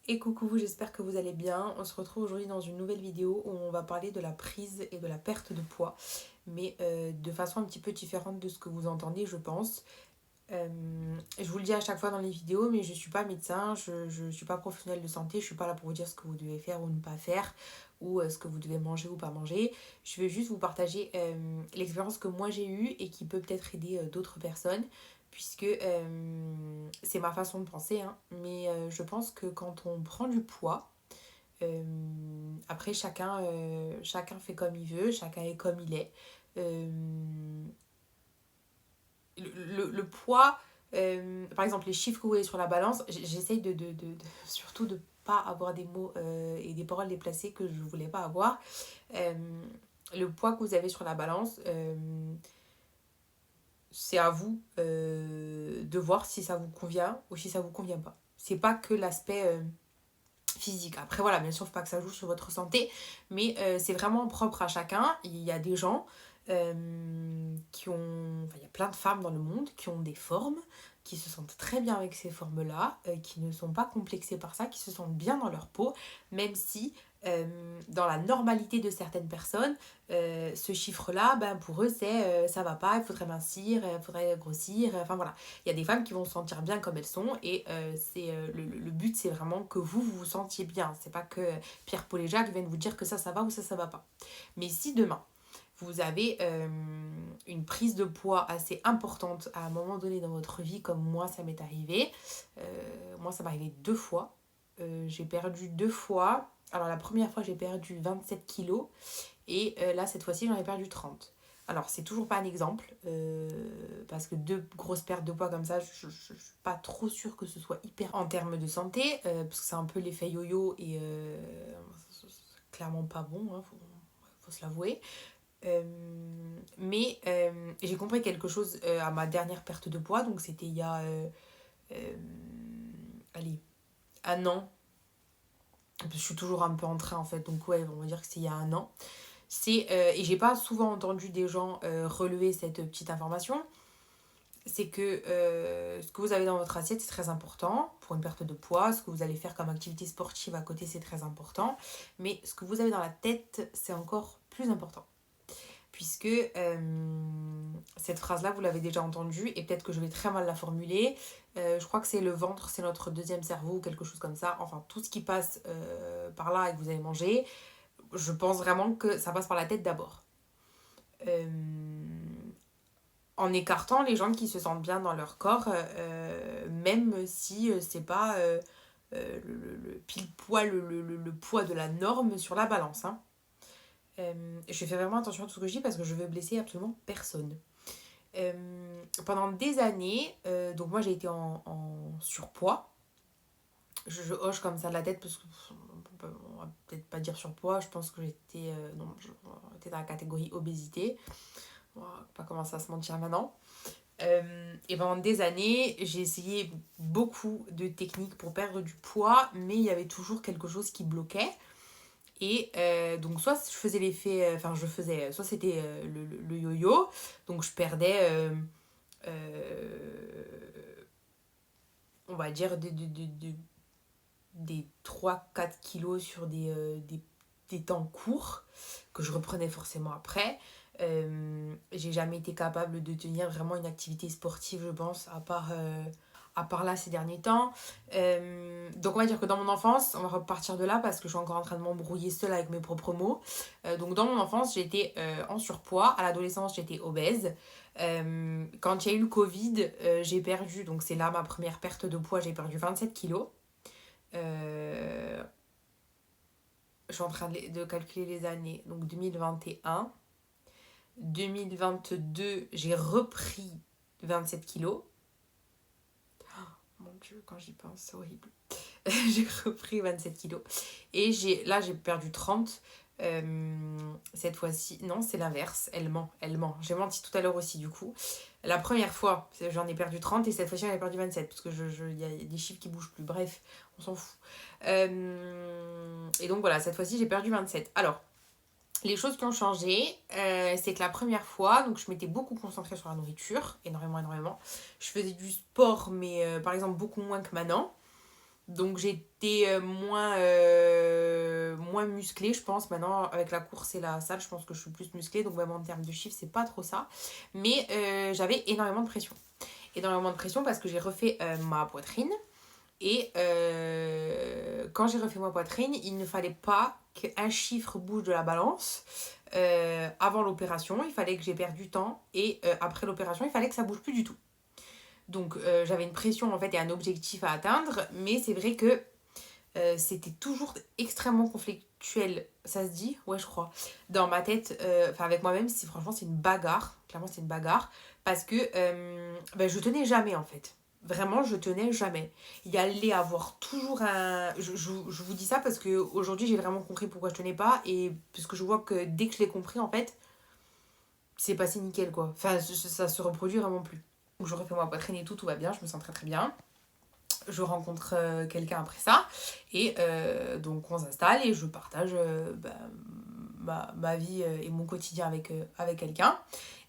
Et coucou, j'espère que vous allez bien. On se retrouve aujourd'hui dans une nouvelle vidéo où on va parler de la prise et de la perte de poids, mais de façon un petit peu différente de ce que vous entendez, je pense. Je vous le dis à chaque fois dans les vidéos, mais je ne suis pas médecin, je suis pas professionnelle de santé, je suis pas là pour vous dire ce que vous devez faire ou ne pas faire, ou ce que vous devez manger ou pas manger. Je vais juste vous partager l'expérience que moi j'ai eue et qui peut peut-être aider d'autres personnes, puisque c'est ma façon de penser, hein, mais je pense que quand on prend du poids, euh, après chacun fait comme il veut, chacun est comme il est. Euh, le poids, par exemple, les chiffres que vous voyez sur la balance, j'essaye surtout de pas avoir des mots et des paroles déplacées que je voulais pas avoir. Euh, le poids que vous avez sur la balance, c'est à vous de voir si ça vous convient ou si ça vous convient pas. C'est pas que l'aspect physique. Après voilà, bien sûr, faut pas que ça joue sur votre santé, mais c'est vraiment propre à chacun. Il y a des gens qui ont... Enfin, il y a plein de femmes dans le monde qui ont des formes, qui se sentent très bien avec ces formes-là, qui ne sont pas complexées par ça, qui se sentent bien dans leur peau, même si dans la normalité de certaines personnes, ce chiffre-là, ben, pour eux, c'est ça va pas, il faudrait mincir, il faudrait grossir, enfin voilà. Il y a des femmes qui vont se sentir bien comme elles sont et le but, c'est vraiment que vous vous sentiez bien. C'est pas que Pierre, Paul et Jacques viennent vous dire que ça va ou ça va pas. Mais si demain, vous avez une prise de poids assez importante à un moment donné dans votre vie, comme moi ça m'est arrivé. Moi ça m'est arrivé 2 fois. J'ai perdu 2 fois. Alors la première fois j'ai perdu 27 kilos et là cette fois-ci j'en ai perdu 30. Alors c'est toujours pas un exemple parce que 2 grosses pertes de poids comme ça, je suis pas trop sûre que ce soit hyper en termes de santé parce que c'est un peu l'effet yo-yo et c'est clairement pas bon, hein, faut se l'avouer. Mais j'ai compris quelque chose à ma dernière perte de poids, donc c'était il y a euh, allez, un an. Je suis toujours un peu en train en fait, donc ouais, on va dire que c'est il y a un an. Et j'ai pas souvent entendu des gens relever cette petite information, c'est que ce que vous avez dans votre assiette c'est très important pour une perte de poids, ce que vous allez faire comme activité sportive à côté c'est très important, mais ce que vous avez dans la tête c'est encore plus important. Puisque cette phrase-là, vous l'avez déjà entendue, et peut-être que je vais très mal la formuler. Je crois que c'est le ventre, c'est notre deuxième cerveau, ou quelque chose comme ça. Enfin, tout ce qui passe par là et que vous avez mangé, je pense vraiment que ça passe par la tête d'abord. Euh, En écartant les gens qui se sentent bien dans leur corps, même si c'est pas pile poids le poids de la norme sur la balance. Hein. Je fais vraiment attention à tout ce que je dis parce que je veux blesser absolument personne. Pendant des années, donc moi j'ai été en surpoids. Je hoche comme ça de la tête parce que on va peut-être pas dire surpoids, je pense que j'étais non, j'étais dans la catégorie obésité. On va pas commencer à se mentir maintenant. Et pendant des années, j'ai essayé beaucoup de techniques pour perdre du poids, mais il y avait toujours quelque chose qui bloquait. Et donc, soit je faisais l'effet, enfin, soit c'était le yo-yo, donc je perdais, on va dire, des 3-4 kilos sur des temps courts, que je reprenais forcément après. J'ai jamais été capable de tenir vraiment une activité sportive, je pense, à part là ces derniers temps. Donc on va dire que dans mon enfance, on va repartir de là parce que je suis encore en train de m'embrouiller seule avec mes propres mots. Donc dans mon enfance, j'étais en surpoids. À l'adolescence, j'étais obèse. Quand il y a eu le Covid, j'ai perdu, donc c'est là ma première perte de poids, j'ai perdu 27 kilos. Euh, je suis en train de calculer les années. Donc 2021. 2022, j'ai repris 27 kilos. Mon Dieu, quand j'y pense, c'est horrible. J'ai repris 27 kilos. Et là, j'ai perdu 30. Cette fois-ci, non, c'est l'inverse. Elle ment, elle ment. J'ai menti tout à l'heure aussi, du coup. La première fois, j'en ai perdu 30 et cette fois-ci, j'en ai perdu 27 parce que y a des chiffres qui bougent plus. Bref, on s'en fout. Et donc voilà, cette fois-ci, j'ai perdu 27. Alors, les choses qui ont changé, c'est que la première fois, donc je m'étais beaucoup concentrée sur la nourriture, énormément, énormément. Je faisais du sport, mais par exemple beaucoup moins que maintenant. Donc j'étais moins musclée, je pense. Maintenant, avec la course et la salle, je pense que je suis plus musclée. Donc même en termes de chiffres, c'est pas trop ça. Mais j'avais énormément de pression. Énormément de pression parce que j'ai refait ma poitrine. Et quand j'ai refait ma poitrine, il ne fallait pas qu'un chiffre bouge de la balance avant l'opération. Il fallait que j'ai perdu du temps. Et après l'opération, il fallait que ça bouge plus du tout. Donc j'avais une pression en fait et un objectif à atteindre. Mais c'est vrai que c'était toujours extrêmement conflictuel. Ça se dit? Ouais, je crois. Dans ma tête, enfin avec moi-même, franchement, c'est une bagarre. Clairement, c'est une bagarre. Parce que je tenais jamais en fait. Vraiment, je tenais jamais. Il y allait avoir toujours un. Je vous dis ça parce que aujourd'hui j'ai vraiment compris pourquoi je tenais pas. Et parce que je vois que dès que je l'ai compris, en fait, c'est passé nickel quoi. Enfin, ça se reproduit vraiment plus. Donc, je refais ma poitrine et tout, tout va bien, je me sens très très bien. Je rencontre quelqu'un après ça et donc on s'installe et je partage ma vie et mon quotidien avec quelqu'un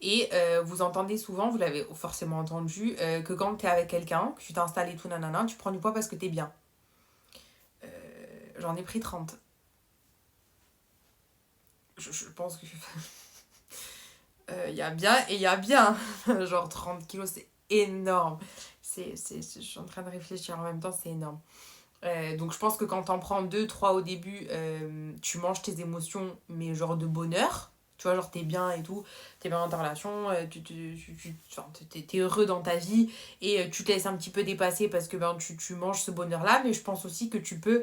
et vous entendez souvent, vous l'avez forcément entendu, que quand tu es avec quelqu'un, que tu t'installes et tout nanana, tu prends du poids parce que tu es bien. J'en ai pris 30. Je pense que il y a bien et il y a bien. Genre 30 kilos, c'est énorme. Je suis en train de réfléchir en même temps, c'est énorme. Donc je pense que quand t'en prends deux trois au début, tu manges tes émotions, mais genre de bonheur. Tu vois, genre t'es bien et tout, t'es bien dans ta relation, enfin, t'es heureux dans ta vie et tu te laisses un petit peu dépasser parce que tu manges ce bonheur-là. Mais je pense aussi que tu peux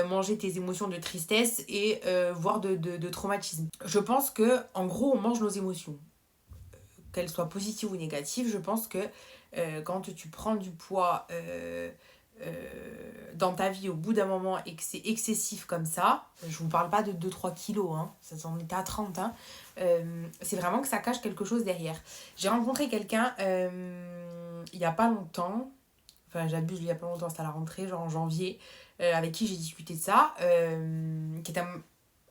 manger tes émotions de tristesse et voire de traumatisme. Je pense que en gros, on mange nos émotions. Qu'elles soient positives ou négatives, je pense que quand tu prends du poids dans ta vie au bout d'un moment et que c'est excessif comme ça, je vous parle pas de 2-3 kilos, hein, ça en était à 30, hein, c'est vraiment que ça cache quelque chose derrière. J'ai rencontré quelqu'un il y a pas longtemps, enfin j'abuse, il y a pas longtemps, c'était à la rentrée, genre en janvier, avec qui j'ai discuté de ça, qui était un...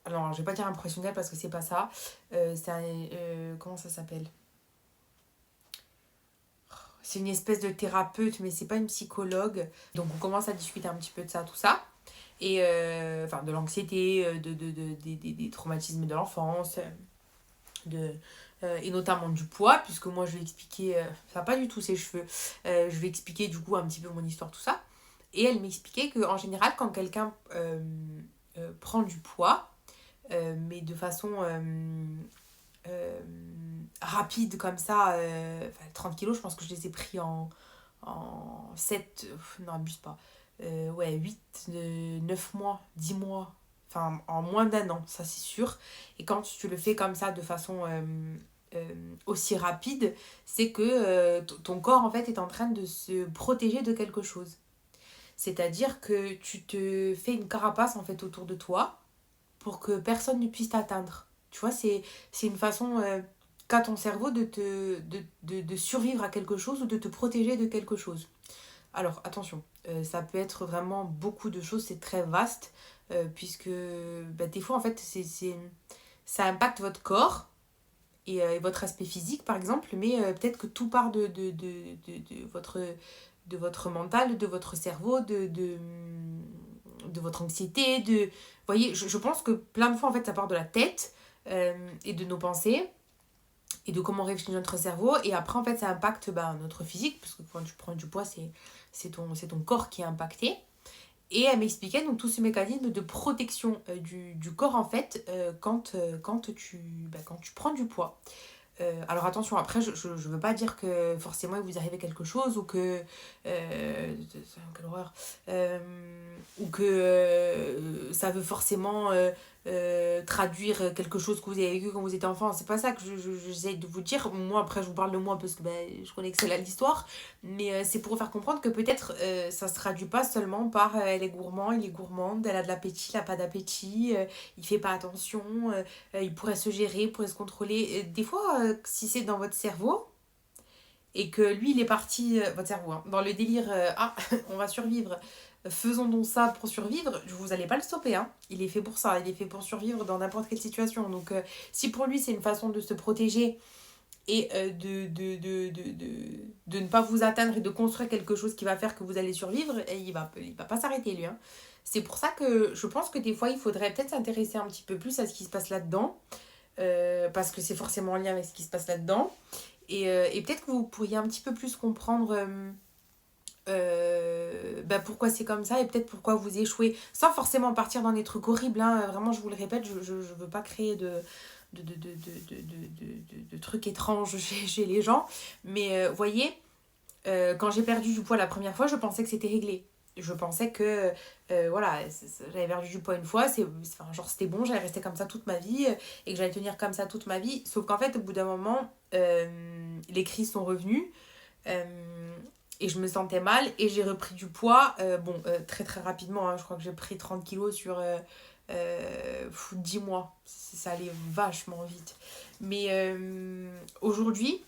Alors, je vais pas dire impressionnel parce que c'est pas ça. C'est un... comment ça s'appelle? C'est une espèce de thérapeute, mais c'est pas une psychologue. Donc on commence à discuter un petit peu de ça, tout ça. Et enfin, de l'anxiété, des traumatismes de l'enfance, et notamment du poids, puisque moi je vais expliquer, ça pas du tout ses cheveux, je vais expliquer du coup un petit peu mon histoire, tout ça. Et elle m'expliquait qu'en général, quand quelqu'un prend du poids, mais de façon euh, rapide comme ça, 30 kilos, je pense que je les ai pris en 7 non, abuse pas, ouais, 8 9 mois, 10 mois, enfin en moins d'un an, ça c'est sûr. Et quand tu le fais comme ça de façon aussi rapide, c'est que ton corps en fait est en train de se protéger de quelque chose. C'est-à-dire que tu te fais une carapace en fait autour de toi pour que personne ne puisse t'atteindre. Tu vois, c'est une façon qu'a ton cerveau de survivre à quelque chose ou de te protéger de quelque chose. Alors, attention, ça peut être vraiment beaucoup de choses, c'est très vaste, puisque des fois, en fait, ça impacte votre corps et votre aspect physique, par exemple, mais peut-être que tout part de votre mental, de votre cerveau, de votre anxiété, de... Vous voyez, je pense que plein de fois, en fait, ça part de la tête et de nos pensées et de comment réfléchit notre cerveau. Et après, en fait, ça impacte notre physique, parce que quand tu prends du poids, c'est ton corps qui est impacté. Et elle m'expliquait donc tous ces mécanismes de protection du corps, en fait, quand tu prends du poids. Alors attention, après, je veux pas dire que forcément il vous arrive quelque chose ou que. Quelle horreur. Ou que ça veut forcément traduire quelque chose que vous avez vécu quand vous étiez enfant. C'est pas ça que j'essaie de vous dire. Moi, après, je vous parle de moi parce que je connais que c'est là l'histoire. Mais c'est pour vous faire comprendre que peut-être ça se traduit pas seulement par elle est gourmand, il est gourmande, elle a de l'appétit, il a pas d'appétit, il fait pas attention. Il pourrait se gérer, il pourrait se contrôler. Des fois, si c'est dans votre cerveau et que lui, il est parti, votre cerveau, hein, dans le délire, ah, on va survivre, faisons donc ça pour survivre, vous n'allez pas le stopper. Hein. Il est fait pour ça, il est fait pour survivre dans n'importe quelle situation. Donc, si pour lui, c'est une façon de se protéger et de ne pas vous atteindre et de construire quelque chose qui va faire que vous allez survivre, et il va pas s'arrêter lui. Hein. C'est pour ça que je pense que des fois, il faudrait peut-être s'intéresser un petit peu plus à ce qui se passe là-dedans, parce que c'est forcément en lien avec ce qui se passe là-dedans. Et peut-être que vous pourriez un petit peu plus comprendre pourquoi c'est comme ça et peut-être pourquoi vous échouez, sans forcément partir dans des trucs horribles. Hein. Vraiment, je vous le répète, je veux pas créer de trucs étranges chez les gens. Mais voyez, quand j'ai perdu du poids la première fois, je pensais que c'était réglé. Je pensais que voilà, j'avais perdu du poids une fois, enfin, genre c'était bon, j'allais rester comme ça toute ma vie et que j'allais tenir comme ça toute ma vie. Sauf qu'en fait, au bout d'un moment, les crises sont revenues et je me sentais mal et j'ai repris du poids. Très très rapidement, hein, je crois que j'ai pris 30 kilos sur 10 mois. Ça allait vachement vite. Mais aujourd'hui,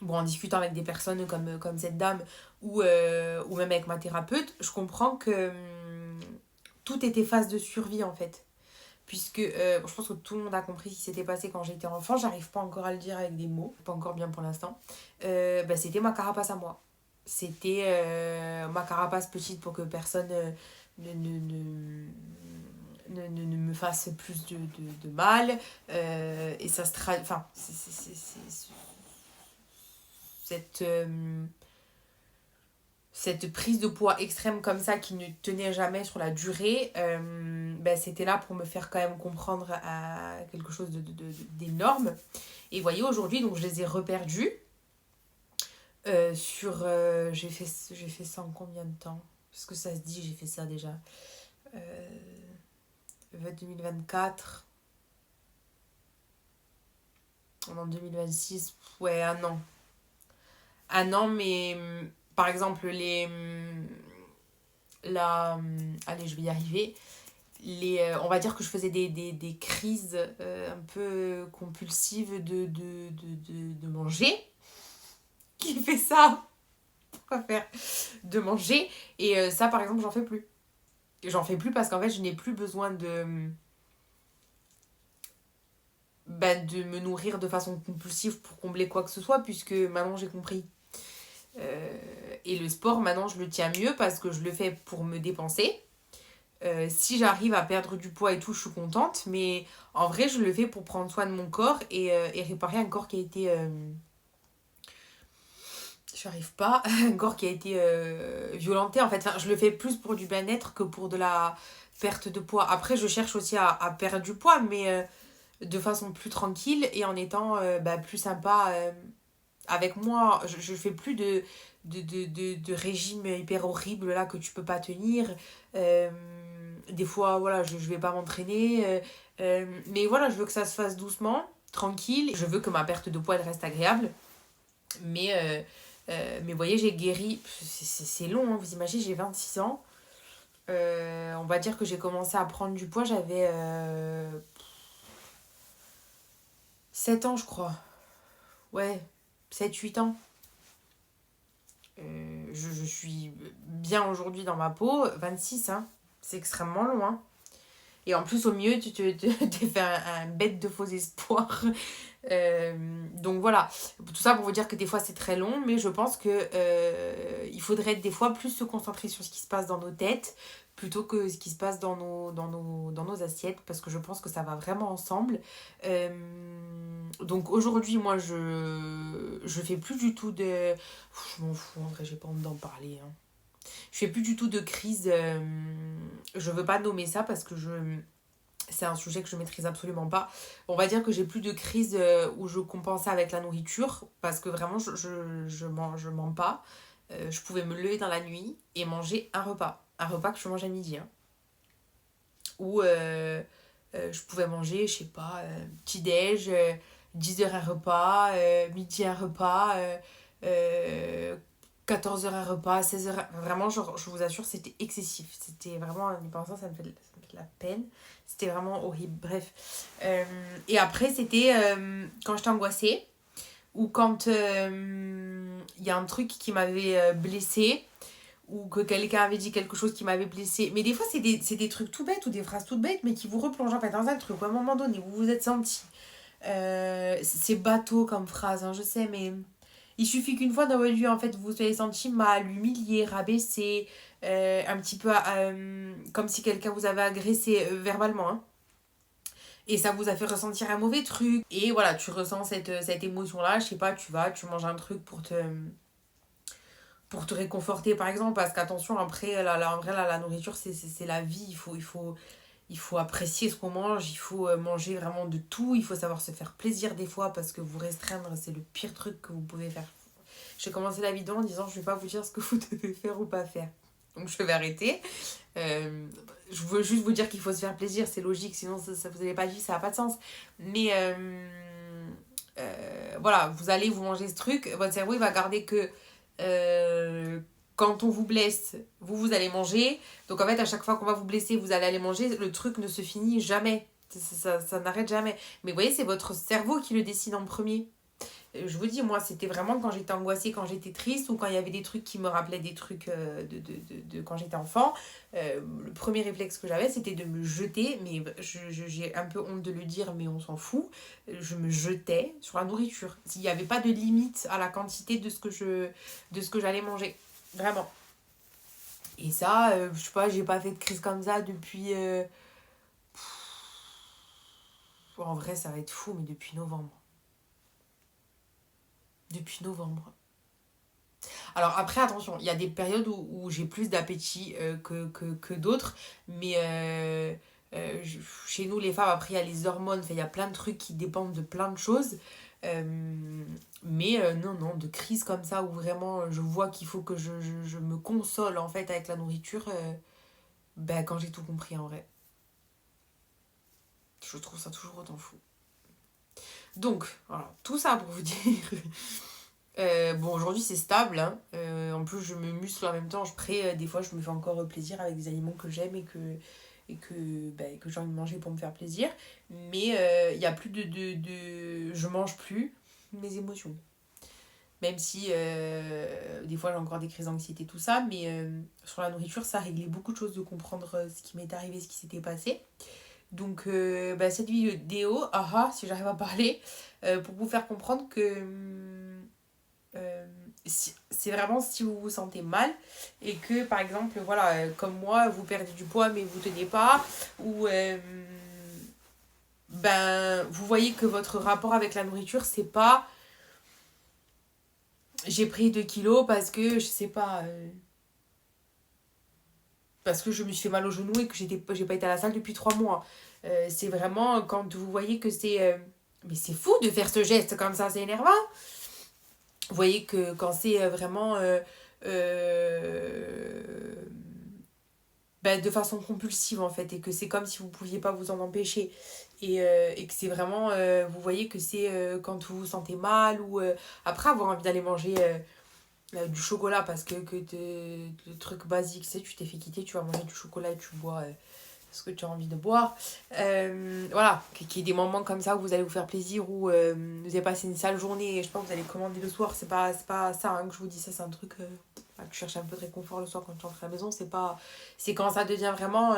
bon, en discutant avec des personnes comme cette dame ou même avec ma thérapeute, je comprends que tout était phase de survie en fait. Puisque je pense que tout le monde a compris ce qui s'était passé quand j'étais enfant, j'arrive pas encore à le dire avec des mots, pas encore bien pour l'instant. C'était ma carapace à moi. C'était ma carapace petite pour que personne ne me fasse plus de mal. Et ça se traduit. Enfin, cette, cette prise de poids extrême comme ça qui ne tenait jamais sur la durée, c'était là pour me faire quand même comprendre à quelque chose d'énorme. Et vous voyez, aujourd'hui, donc je les ai reperdus. J'ai fait ça en combien de temps? Parce que ça se dit, j'ai fait ça déjà. 2024. En 2026, ouais, un an. Un an, mais par exemple, allez, je vais y arriver. On va dire que je faisais des crises un peu compulsives de manger. Qui fait ça? Pourquoi faire? De manger. Et ça, par exemple, j'en fais plus. J'en fais plus parce qu'en fait, je n'ai plus besoin de me nourrir de façon compulsive pour combler quoi que ce soit, puisque maintenant j'ai compris. Et le sport, maintenant, je le tiens mieux parce que je le fais pour me dépenser. Si j'arrive à perdre du poids et tout, je suis contente. Mais en vrai, je le fais pour prendre soin de mon corps et réparer un corps qui a été... j'arrive pas. Un corps qui a été violenté, en fait. Enfin, je le fais plus pour du bien-être que pour de la perte de poids. Après, je cherche aussi à perdre du poids, mais de façon plus tranquille et en étant plus sympa avec moi. Je fais plus de régime hyper horrible là que tu peux pas tenir. Des fois, voilà, je vais pas m'entraîner. Mais voilà, je veux que ça se fasse doucement, tranquille. Je veux que ma perte de poids elle reste agréable. Mais vous voyez, j'ai guéri. C'est long, hein, vous imaginez, j'ai 26 ans. On va dire que j'ai commencé à prendre du poids, j'avais 7 ans, je crois. Ouais, 7 8 ans. Je suis bien aujourd'hui dans ma peau. 26, hein. C'est extrêmement long, hein. Et en plus, au mieux, tu t'es fait un bête de faux espoirs. Donc voilà, tout ça pour vous dire que des fois c'est très long, mais je pense que il faudrait des fois plus se concentrer sur ce qui se passe dans nos têtes plutôt que ce qui se passe dans nos assiettes, parce que je pense que ça va vraiment ensemble. Donc aujourd'hui, moi je fais plus du tout de... Je m'en fous, en vrai, j'ai pas envie d'en parler. Hein. Je fais plus du tout de crise. Je veux pas nommer ça parce que c'est un sujet que je maîtrise absolument pas. On va dire que j'ai plus de crise où je compensais avec la nourriture parce que vraiment je mens pas. Je pouvais me lever dans la nuit et manger un repas. Un repas que je mange à midi. Hein. Ou je pouvais manger, je sais pas, petit-déj, 10h un repas, midi un repas, 14h un repas, 16h. Vraiment, je vous assure, c'était excessif. C'était vraiment, en y pensant, ça me fait de la peine. C'était vraiment horrible. Bref. Et après, c'était quand j'étais angoissée ou quand il y a un truc qui m'avait blessée ou que quelqu'un avait dit quelque chose qui m'avait blessée. Mais des fois, c'est des trucs tout bêtes ou des phrases toutes bêtes, mais qui vous replongent en fait dans un truc où à un moment donné, vous vous êtes senti C'est bateau comme phrase, hein, je sais, mais il suffit qu'une fois dans votre vie, en fait, vous vous soyez senti mal, humilié, rabaissé, un petit peu comme si quelqu'un vous avait agressé verbalement, hein. Et ça vous a fait ressentir un mauvais truc. Et voilà, tu ressens cette émotion-là, je sais pas, tu manges un truc pour te réconforter, par exemple, parce qu'attention, après, en vrai, la nourriture, c'est la vie, il faut apprécier ce qu'on mange, il faut manger vraiment de tout, il faut savoir se faire plaisir des fois, parce que vous restreindre, c'est le pire truc que vous pouvez faire. J'ai commencé la vidéo en disant, je vais pas vous dire ce que vous devez faire ou pas faire. Donc je vais arrêter. Je veux juste vous dire qu'il faut se faire plaisir, c'est logique, sinon vous n'avez pas dit, ça n'a pas de sens. Mais voilà, vous allez vous manger ce truc, votre cerveau il va garder que euh, quand on vous blesse, vous allez manger. Donc en fait, à chaque fois qu'on va vous blesser, vous allez aller manger, le truc ne se finit jamais. Ça n'arrête jamais. Mais vous voyez, c'est votre cerveau qui le décide en premier. Je vous dis, moi, c'était vraiment quand j'étais angoissée, quand j'étais triste ou quand il y avait des trucs qui me rappelaient des trucs de quand j'étais enfant. Le premier réflexe que j'avais, c'était de me jeter, mais j'ai un peu honte de le dire, mais on s'en fout. Je me jetais sur la nourriture. S'il n'y avait pas de limite à la quantité de ce que j'allais manger. Vraiment. Et ça, je sais pas, j'ai pas fait de crise comme ça depuis. En vrai, ça va être fou, mais depuis novembre. Depuis novembre. Alors après, attention, il y a des périodes où j'ai plus d'appétit que d'autres, mais chez nous, les femmes, après, il y a les hormones, il y a plein de trucs qui dépendent de plein de choses. Mais non, non, de crise comme ça, où vraiment je vois qu'il faut que je me console en fait avec la nourriture, ben, quand j'ai tout compris en vrai. Je trouve ça toujours autant fou. Donc, voilà, tout ça pour vous dire. Bon, aujourd'hui c'est stable, hein. En plus, je me muscle en même temps. Des fois, je me fais encore plaisir avec des aliments que j'aime et que j'ai envie de manger pour me faire plaisir. Mais il n'y a plus je mange plus mes émotions. Même si des fois j'ai encore des crises d'anxiété, tout ça. Mais sur la nourriture, ça a réglé beaucoup de choses de comprendre ce qui m'est arrivé, ce qui s'était passé. Donc, cette vidéo, si j'arrive à parler, pour vous faire comprendre que c'est vraiment si vous vous sentez mal et que par exemple voilà comme moi vous perdez du poids mais vous tenez pas ou ben vous voyez que votre rapport avec la nourriture c'est pas j'ai pris 2 kilos parce que je sais pas parce que je me suis fait mal au genou et que j'ai pas été à la salle depuis 3 mois. C'est vraiment quand vous voyez que c'est mais c'est fou de faire ce geste comme ça, c'est énervant. Vous voyez que quand c'est vraiment euh, de façon compulsive en fait et que c'est comme si vous pouviez pas vous en empêcher et que c'est vraiment vous voyez que c'est quand vous vous sentez mal ou après avoir envie d'aller manger du chocolat parce que le truc basique c'est tu t'es fait quitter tu vas manger du chocolat et tu bois ce que tu as envie de boire. Voilà, qu'il y ait des moments comme ça où vous allez vous faire plaisir, où vous avez passé une sale journée, et je sais pas, vous allez commander le soir, c'est pas ça que je vous dis, ça c'est un truc, tu cherches un peu de réconfort le soir quand tu rentres à la maison, c'est quand ça devient vraiment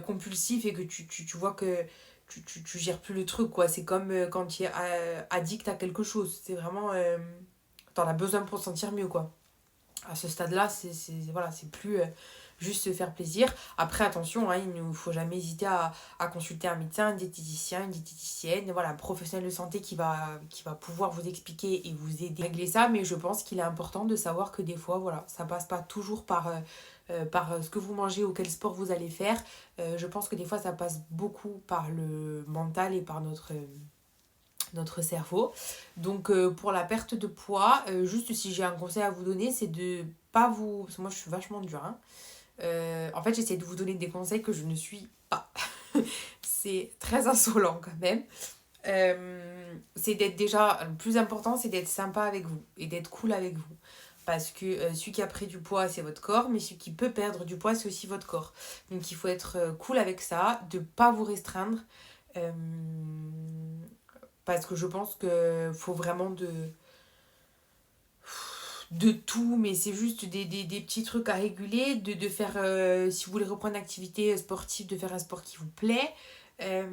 compulsif et que tu vois que tu gères plus le truc, quoi. C'est comme quand tu es addict à quelque chose, c'est vraiment, t'en as besoin pour te sentir mieux, quoi. À ce stade-là, voilà, c'est plus juste se faire plaisir. Après, attention, hein, il ne faut jamais hésiter à consulter un médecin, un diététicien, une diététicienne, voilà, un professionnel de santé qui va pouvoir vous expliquer et vous aider à régler ça. Mais je pense qu'il est important de savoir que des fois, voilà, ça passe pas toujours par ce que vous mangez ou quel sport vous allez faire. Je pense que des fois, ça passe beaucoup par le mental et par notre cerveau. Donc pour la perte de poids, juste si j'ai un conseil à vous donner, c'est de pas vous... Parce que moi je suis vachement dure. Hein. En fait j'essaie de vous donner des conseils que je ne suis pas. C'est très insolent quand même. C'est d'être déjà... Le plus important c'est d'être sympa avec vous et d'être cool avec vous. Parce que celui qui a pris du poids, c'est votre corps, mais celui qui peut perdre du poids, c'est aussi votre corps. Donc il faut être cool avec ça, de pas vous restreindre. Euh, parce que je pense qu'il faut vraiment de tout, mais c'est juste des petits trucs à réguler, de faire, si vous voulez reprendre une activité sportive, de faire un sport qui vous plaît. Euh,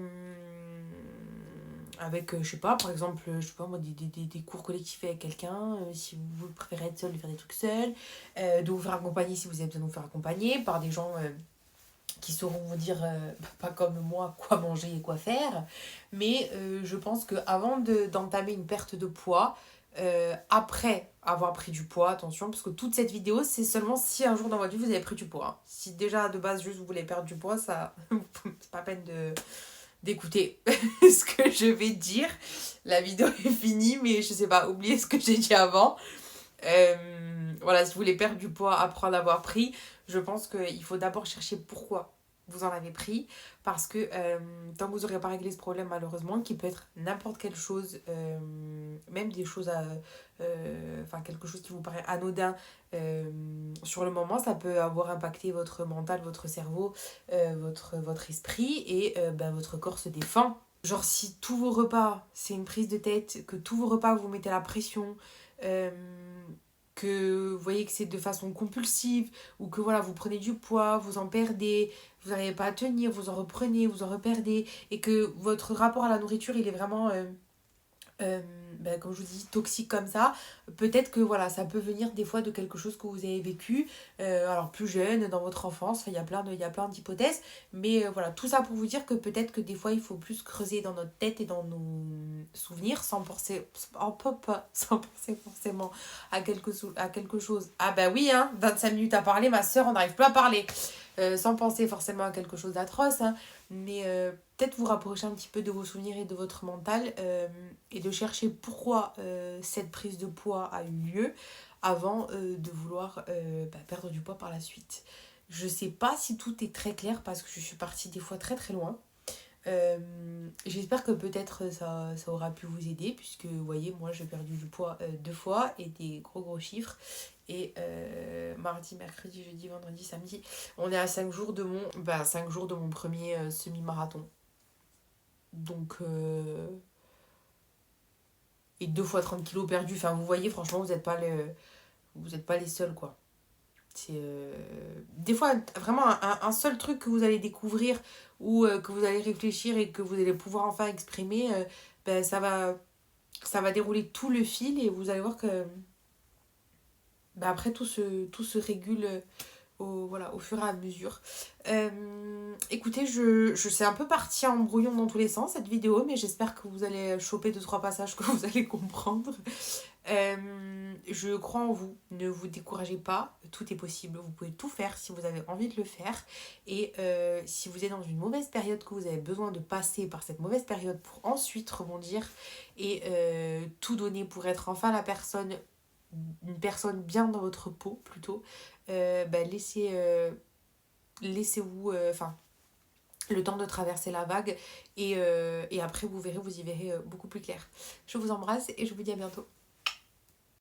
avec, je sais pas, par exemple, je sais pas moi, des cours collectifs avec quelqu'un, si vous préférez être seul, de faire des trucs seuls, de vous faire accompagner si vous avez besoin de vous faire accompagner par des gens qui sauront vous dire, pas comme moi, quoi manger et quoi faire. Mais je pense qu'avant d'entamer une perte de poids, après avoir pris du poids, attention, parce que toute cette vidéo, c'est seulement si un jour dans votre vie vous avez pris du poids. Hein. Si déjà de base juste vous voulez perdre du poids, ça, c'est pas la peine d'écouter ce que je vais dire. La vidéo est finie, mais je sais pas, oubliez ce que j'ai dit avant. Voilà, si vous voulez perdre du poids après en avoir pris, je pense qu'il faut d'abord chercher pourquoi vous en avez pris. Parce que tant que vous n'aurez pas réglé ce problème, malheureusement, qui peut être n'importe quelle chose, même des choses enfin, quelque chose qui vous paraît anodin sur le moment, ça peut avoir impacté votre mental, votre cerveau, votre esprit et ben, votre corps se défend. Genre, si tous vos repas, c'est une prise de tête, que tous vos repas, vous mettez la pression, euh, que vous voyez que c'est de façon compulsive, ou que voilà, vous prenez du poids, vous en perdez, vous n'arrivez pas à tenir, vous en reprenez, vous en reperdez, et que votre rapport à la nourriture, il est vraiment euh, ben, comme je vous dis, toxique comme ça, peut-être que voilà, ça peut venir des fois de quelque chose que vous avez vécu, alors plus jeune, dans votre enfance, enfin, il y a plein d'hypothèses, mais voilà, tout ça pour vous dire que peut-être que des fois, il faut plus creuser dans notre tête et dans nos souvenirs sans penser, sans penser forcément à quelque chose. Ah bah oui, hein, 25 minutes à parler, ma soeur, on n'arrive plus à parler. Sans penser forcément à quelque chose d'atroce, hein, mais peut-être vous rapprocher un petit peu de vos souvenirs et de votre mental et de chercher pourquoi cette prise de poids a eu lieu avant de vouloir perdre du poids par la suite. Je sais pas si tout est très clair parce que je suis partie des fois très très loin. J'espère que peut-être ça aura pu vous aider puisque vous voyez moi j'ai perdu du poids 2 fois et des gros chiffres et mardi, mercredi, jeudi, vendredi, samedi on est à 5 jours de 5 jours de mon premier semi-marathon donc et 2 fois 30 kilos perdus, enfin vous voyez franchement vous êtes pas les seuls quoi. C'est des fois vraiment un seul truc que vous allez découvrir ou que vous allez réfléchir et que vous allez pouvoir enfin exprimer, ben, ça va dérouler tout le fil et vous allez voir que ben, après tout se régule voilà, au fur et à mesure. Écoutez, je suis un peu partie en brouillon dans tous les sens cette vidéo, mais j'espère que vous allez choper 2-3 passages que vous allez comprendre. Je crois en vous, ne vous découragez pas, tout est possible, vous pouvez tout faire si vous avez envie de le faire. Et si vous êtes dans une mauvaise période, que vous avez besoin de passer par cette mauvaise période pour ensuite rebondir et tout donner pour être enfin une personne bien dans votre peau plutôt, laissez-vous le temps de traverser la vague et après vous y verrez beaucoup plus clair. Je vous embrasse et je vous dis à bientôt.